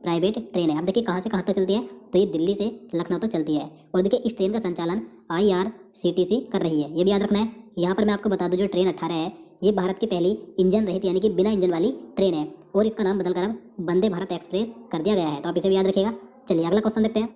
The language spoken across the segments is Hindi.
प्राइवेट ट्रेन है। अब देखिए कहाँ से कहाँ तक चलती है, तो ये दिल्ली से लखनऊ तक चलती है। और देखिए इस ट्रेन का संचालन IRCTC कर रही है, ये भी याद रखना है। यहाँ पर मैं आपको बता दूँ जो ट्रेन 18 है ये भारत की पहली इंजन रहित यानी कि बिना इंजन वाली ट्रेन है और इसका नाम बदलकर अब वंदे भारत एक्सप्रेस कर दिया गया है, तो आप इसे भी याद रखिएगा। चलिए अगला क्वेश्चन देखते हैं।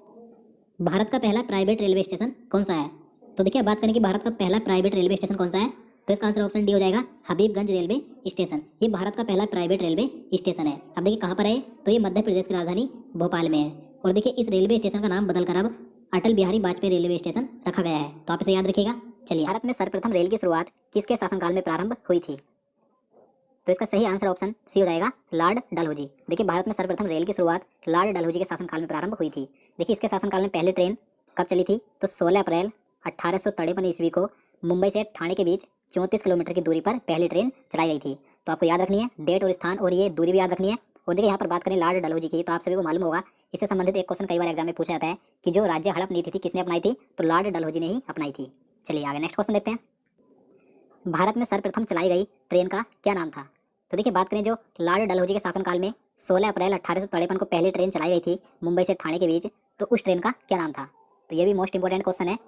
भारत का पहला प्राइवेट रेलवे स्टेशन कौन सा है? तो देखिए बात करें कि भारत का पहला प्राइवेट रेलवे स्टेशन कौन सा है, तो इसका आंसर ऑप्शन डी हो जाएगा हबीबगंज रेलवे स्टेशन। ये भारत का पहला प्राइवेट रेलवे स्टेशन है। अब देखिए कहाँ पर है, तो ये मध्य प्रदेश की राजधानी भोपाल में है। और देखिए इस रेलवे स्टेशन का नाम बदलकर अब अटल बिहारी वाजपेयी रेलवे स्टेशन रखा गया है, तो आप इसे याद रखिएगा। चलिए भारत में सर्वप्रथम रेल की शुरुआत किसके शासनकाल में प्रारंभ हुई थी? तो इसका सही आंसर ऑप्शन सी हो जाएगा लॉर्ड डलहौजी। देखिए भारत में सर्वप्रथम रेल की शुरुआत लॉर्ड डलहौजी के शासनकाल में प्रारंभ हुई थी। देखिए इसके शासनकाल में पहली ट्रेन कब चली थी, तो 16 अप्रैल 1853 ईस्वी को मुंबई से ठाणे के बीच 34 किलोमीटर की दूरी पर पहली ट्रेन चलाई गई थी। तो आपको याद रखनी है डेट और स्थान और ये दूरी भी याद रखनी है। और देखिए यहाँ पर बात करें लॉर्ड डलहौजी की, तो आप सभी को मालूम होगा इससे संबंधित एक क्वेश्चन कई बार एग्जाम में पूछा जाता है कि जो राज्य हड़प नीति थी किसने अपनाई थी, तो लॉर्ड डलहौजी ने ही अपनाई थी। चलिए आगे नेक्स्ट क्वेश्चन देखते हैं। भारत में सर्वप्रथम चलाई गई ट्रेन का क्या नाम था? तो देखिए बात करें जो लॉर्ड डलहौजी के शासनकाल में 16 अप्रैल 1853 को पहली ट्रेन चलाई गई थी मुंबई से ठाणे के बीच, तो उस ट्रेन का क्या नाम था? तो ये भी मोस्ट इंपॉर्टेंट क्वेश्चन है,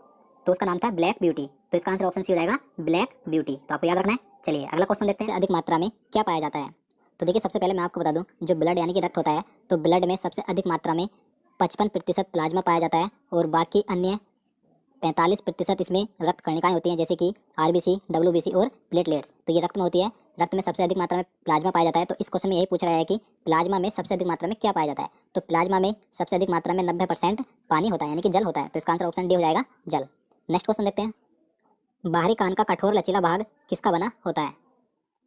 तो उसका नाम था ब्लैक ब्यूटी। तो इसका आंसर ऑप्शन सी हो जाएगा ब्लैक ब्यूटी, तो आपको याद रखना है। चलिए अगला क्वेश्चन देखते हैं। अधिक मात्रा में क्या पाया जाता है? तो देखिए सबसे पहले मैं आपको बता दूं जो ब्लड यानी कि रक्त होता है, तो ब्लड में सबसे अधिक मात्रा में 55% प्लाज्मा पाया जाता है और बाकी अन्य 45% इसमें रक्त कणिकाएं होती हैं, जैसे कि RBC, WBC और प्लेटलेट्स, तो ये रक्त में होती है। रक्त में सबसे अधिक मात्रा में प्लाज्मा पाया जाता है। तो इस क्वेश्चन में यही पूछा गया है कि प्लाज्मा में सबसे अधिक मात्रा में क्या पाया जाता है, तो प्लाज्मा में सबसे अधिक मात्रा में 90% पानी होता है यानी कि जल होता है, तो इसका आंसर ऑप्शन डी हो जाएगा जल। नेक्स्ट क्वेश्चन देखते हैं। बाहरी कान का कठोर लचीला भाग किसका बना होता है?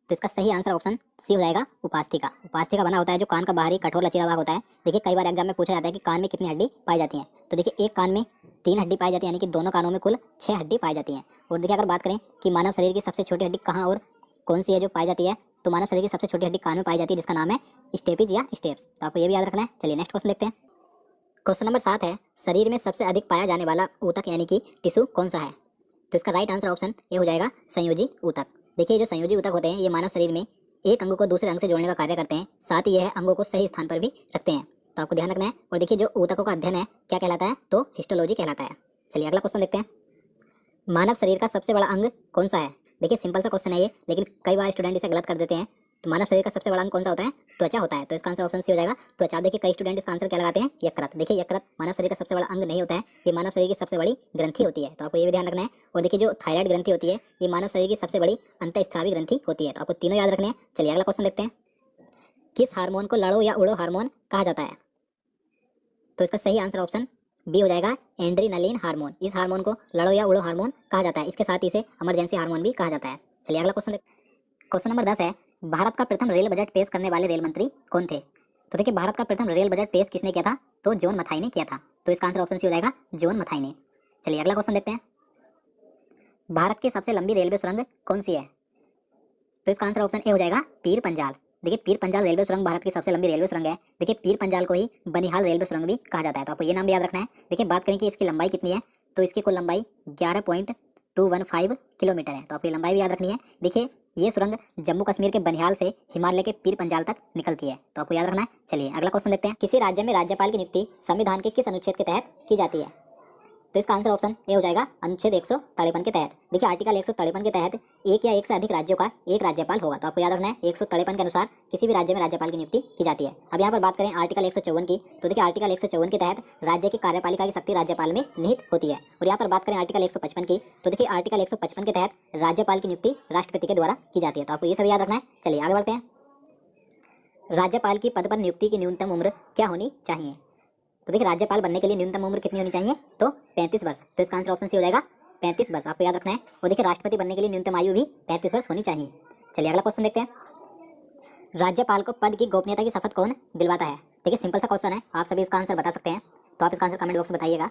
तो इसका सही आंसर ऑप्शन सी हो जाएगा उपास्थि का। उपास्थि का बना होता है जो कान का बाहरी कठोर लचीला भाग होता है। देखिए कई बार एग्जाम में पूछा जाता है कि कान में कितनी हड्डी पाई जाती है, तो देखिए एक कान में 3 हड्डी पाई जाती है यानी कि दोनों कानों में कुल 6 हड्डी पाई जाती हैं। और देखिए अगर बात करें कि मानव शरीर की सबसे छोटी हड्डी कहाँ और कौन सी है जो पाई जाती है, तो मानव शरीर की सबसे छोटी हड्डी कान में पाई जाती है जिसका नाम है स्टेपिज या स्टेप्स, तो आपको ये भी याद रखना है। चलिए नेक्स्ट क्वेश्चन देखते हैं। क्वेश्चन नंबर 7 है, शरीर में सबसे अधिक पाया जाने वाला ऊतक यानी कि टिश्यू कौन सा है? तो इसका राइट आंसर ऑप्शन ये हो जाएगा संयोजी ऊतक। देखिए जो संयोजी ऊतक होते हैं ये मानव शरीर में एक अंग को दूसरे अंग से जोड़ने का कार्य करते हैं, साथ ही यह अंगों को सही स्थान पर भी रखते हैं, तो आपको ध्यान रखना है। और देखिए जो ऊतकों का अध्ययन है क्या कहलाता है, तो हिस्टोलॉजी कहलाता है। चलिए अगला क्वेश्चन देखते हैं। मानव शरीर का सबसे बड़ा अंग कौन सा है? देखिए सिंपल सा क्वेश्चन है ये, लेकिन कई बार स्टूडेंट इसे गलत कर देते हैं। तो मानव शरीर का सबसे बड़ा अंग कौन सा होता है? त्वचा होता है, तो इसका आंसर ऑप्शन सी हो जाएगा त्वचा। देखिए कई स्टूडेंट इसका आंसर क्या लगाते हैं यकृत। देखिए यकृत मानव शरीर का सबसे बड़ा अंग नहीं होता है, ये मानव शरीर की सबसे बड़ी ग्रंथि होती है, तो आपको ये भी ध्यान रखना है। और देखिए जो थायराइड ग्रंथि होती है ये मानव शरीर की सबसे बड़ी अंतःस्रावी ग्रंथि होती है, तो आपको तीनों याद रखने हैं। चलिए अगला क्वेश्चन देखते हैं। किस हार्मोन को लड़ो या उड़ो हार्मोन कहा जाता है? तो इसका सही आंसर ऑप्शन बी हो जाएगा एंड्रीनलिन हार्मोन। इस हार्मोन को लड़ो या उड़ो हार्मोन कहा जाता है, इसके साथ ही इसे इमरजेंसी हार्मोन भी कहा जाता है। चलिए अगला क्वेश्चन क्वेश्चन नंबर 10 है, भारत का प्रथम रेल बजट पेश करने वाले रेल मंत्री कौन थे? तो देखिए भारत का प्रथम रेल बजट पेश किसने किया था, तो जॉन मथाई ने किया था, तो इसका आंसर ऑप्शन सी हो जाएगा जॉन मथाई ने। चलिए अगला क्वेश्चन देखते हैं। भारत की सबसे लंबी रेलवे सुरंग कौन सी है? तो इसका आंसर ऑप्शन ए हो जाएगा पीर पंजाल। देखिए पीर पंजाल रेलवे सुरंग भारत की सबसे लंबी रेलवे सुरंग है। देखिए पीर पंजाल को ही बनिहाल रेलवे सुरंग भी कहा जाता है, तो आपको ये नाम भी याद रखना है। देखिए बात करें कि इसकी लंबाई कितनी है, तो इसकी कुल लंबाई 11.215 किलोमीटर है, तो आपको ये लंबाई भी याद रखनी है। देखिए ये सुरंग जम्मू कश्मीर के बनिहाल से हिमालय के पीर पंजाल तक निकलती है, तो आपको याद रखना है। चलिए अगला क्वेश्चन देखते हैं। किसी राज्य में राज्यपाल की नियुक्ति संविधान के किस अनुच्छेद के तहत की जाती है? तो इसका आंसर ऑप्शन ए हो जाएगा अनुच्छेद 153 के तहत। देखिए आर्टिकल 153 के तहत एक या एक से अधिक राज्यों का एक राज्यपाल होगा, तो आपको याद रखना है 153 के अनुसार किसी भी राज्य में राज्यपाल की नियुक्ति की जाती है। अब यहाँ पर बात करें आर्टिकल 154 की, तो देखिए आर्टिकल 154 के तहत राज्य की कार्यपालिका की शक्ति राज्यपाल में निहित होती है। और यहाँ पर बात करें आर्टिकल 155 की, तो देखिए आर्टिकल 155 के तहत राज्यपाल की नियुक्ति राष्ट्रपति के द्वारा की जाती है, तो आपको ये सभी याद रखना है। चलिए आगे बढ़ते हैं। राज्यपाल की पद पर नियुक्ति की न्यूनतम उम्र क्या होनी चाहिए? तो देखिए राज्यपाल बनने के लिए न्यूनतम उम्र कितनी होनी चाहिए, तो 35 वर्ष, तो इसका आंसर ऑप्शन सी हो जाएगा 35 वर्ष, आपको याद रखना है। और देखिए राष्ट्रपति बनने के लिए न्यूनतम आयु भी 35 वर्ष होनी चाहिए। चलिए अगला क्वेश्चन देखते हैं। राज्यपाल को पद की गोपनीयता की शपथ कौन दिलवाता है? देखिए सिंपल सा क्वेश्चन है, आप सभी इसका आंसर बता सकते हैं, तो आप इसका आंसर कमेंट बॉक्स में बताइएगा।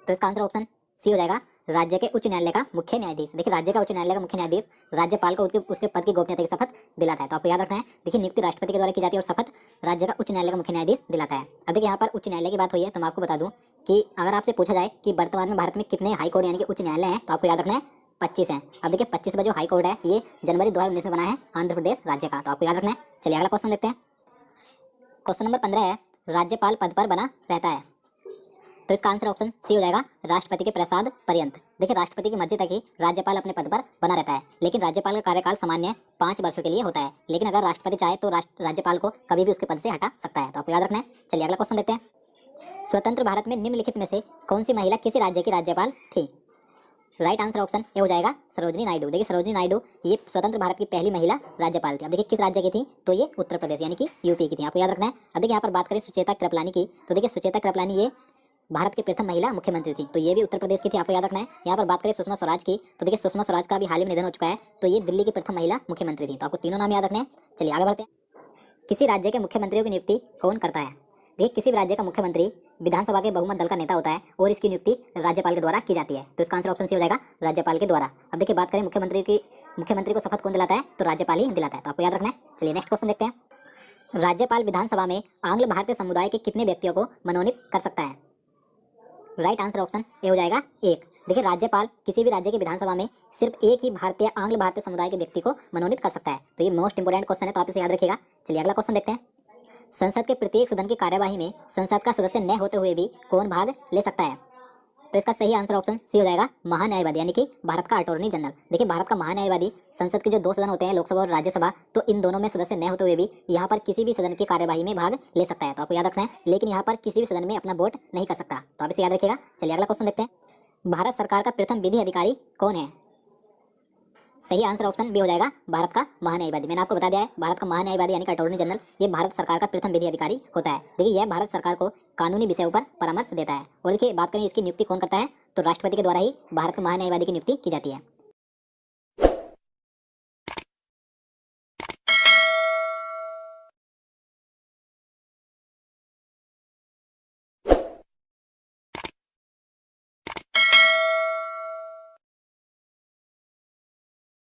तो इसका आंसर ऑप्शन सी हो जाएगा राज्य के उच्च न्यायालय का मुख्य न्यायाधीश। देखिए राज्य का उच्च न्यायालय का मुख्य न्यायाधीश राज्यपाल को उसके पद की गोपनीयता की शपथ दिलाता है, तो आपको याद रखना है। देखिए नियुक्ति राष्ट्रपति के द्वारा की जाती है और शपथ राज्य का उच्च न्यायालय का मुख्य न्यायाधीश दिलाता है। अब देखिए यहाँ पर उच्च न्यायालय की बात हुई है, तो मैं आपको बता दूं कि अगर आपसे पूछा जाए कि वर्तमान में भारत में कितने हाई कोर्ट यानी कि उच्च न्यायालय हैं, तो आपको याद रखना है 25 हैं। अब देखिए 25 में जो हाई कोर्ट है ये जनवरी 2019 में बना है आंध्र प्रदेश राज्य का, तो आपको याद रखना है। चलिए अगला क्वेश्चन देखते हैं। क्वेश्चन नंबर 15 है, राज्यपाल पद पर बना रहता है। तो इसका आंसर ऑप्शन सी हो जाएगा, राष्ट्रपति के प्रसाद पर्यंत। देखिए राष्ट्रपति की मर्जी तक ही राज्यपाल अपने पद पर बना रहता है, लेकिन राज्यपाल का कार्यकाल सामान्य 5 वर्षों के लिए होता है, लेकिन अगर राष्ट्रपति चाहे तो राज्यपाल को कभी भी उसके पद से हटा सकता है। तो आपको याद रखना है। चलिए अगला क्वेश्चन देखते हैं। स्वतंत्र भारत में निम्नलिखित में से कौन सी महिला किसी राज्य की राज्यपाल थी? राइट आंसर ऑप्शन ए हो जाएगा, सरोजिनी नायडू। देखिए सरोजिनी नायडू ये स्वतंत्र भारत की पहली महिला राज्यपाल थी। अब देखिए किस राज्य की थी, तो ये उत्तर प्रदेश यानी कि यूपी की थी। आपको याद रखना है। अब देखिए यहाँ पर बात करें सुचेता कृपलानी की, तो देखिए सुचेता कृपलानी ये भारत की प्रथम महिला मुख्यमंत्री थी, तो ये भी उत्तर प्रदेश की थी। आपको याद रखना है। यहाँ पर बात करें सुषमा स्वराज की, तो देखिए सुषमा स्वराज का भी हाल ही में निधन हो चुका है, तो ये दिल्ली की प्रथम महिला मुख्यमंत्री थी। तो आपको तीनों नाम याद रखने हैं। चलिए आगे बढ़ते हैं। किसी राज्य के मुख्यमंत्रियों की नियुक्ति कौन करता है? देखिए किसी भी राज्य का मुख्यमंत्री विधानसभा के बहुमत दल का नेता होता है और इसकी नियुक्ति राज्यपाल के द्वारा की जाती है। तो इसका आंसर ऑप्शन सी हो जाएगा, राज्यपाल के द्वारा। अब देखिए बात करें मुख्यमंत्री को शपथ कौन दिलाता है, तो राज्यपाल ही दिलाता है। तो आपको याद रखना है। चलिए नेक्स्ट क्वेश्चन देखते हैं। राज्यपाल विधानसभा में आंग्ल भारतीय समुदाय के कितने व्यक्तियों को मनोनीत कर सकता है? राइट आंसर ऑप्शन ए हो जाएगा, 1। देखिए राज्यपाल किसी भी राज्य की विधानसभा में सिर्फ एक ही आंग्ल भारतीय समुदाय के व्यक्ति को मनोनीत कर सकता है। तो ये मोस्ट इंपोर्टेंट क्वेश्चन है, तो आप इसे याद रखिएगा। चलिए अगला क्वेश्चन देखते हैं। संसद के प्रत्येक सदन की कार्यवाही में संसद का सदस्य न होते हुए भी कौन भाग ले सकता है? तो इसका सही आंसर ऑप्शन सी हो जाएगा, महान्यायवादी यानी कि भारत का अटॉर्नी जनरल। देखिए भारत का महान्यायवादी संसद के जो 2 सदन होते हैं, लोकसभा और राज्यसभा, तो इन दोनों में सदस्य न होते हुए भी यहाँ पर किसी भी सदन की कार्यवाही में भाग ले सकता है। तो आपको याद रखना है, लेकिन यहाँ पर किसी भी सदन में अपना वोट नहीं कर सकता। तो आप इसे याद रखिएगा। चलिए अगला क्वेश्चन देखते हैं। भारत सरकार का प्रथम विधि अधिकारी कौन है? सही आंसर ऑप्शन बी हो जाएगा, भारत का महान्यायवादी। मैंने आपको बता दिया है, भारत का महान्यायवादी यानी कि अटॉर्नी जनरल ये भारत सरकार का प्रथम विधि अधिकारी होता है। देखिए यह भारत सरकार को कानूनी विषयों पर परामर्श देता है। और देखिए बात करें इसकी नियुक्ति कौन करता है, तो राष्ट्रपति के द्वारा ही भारत के महान्यायवादी की नियुक्ति की जाती है।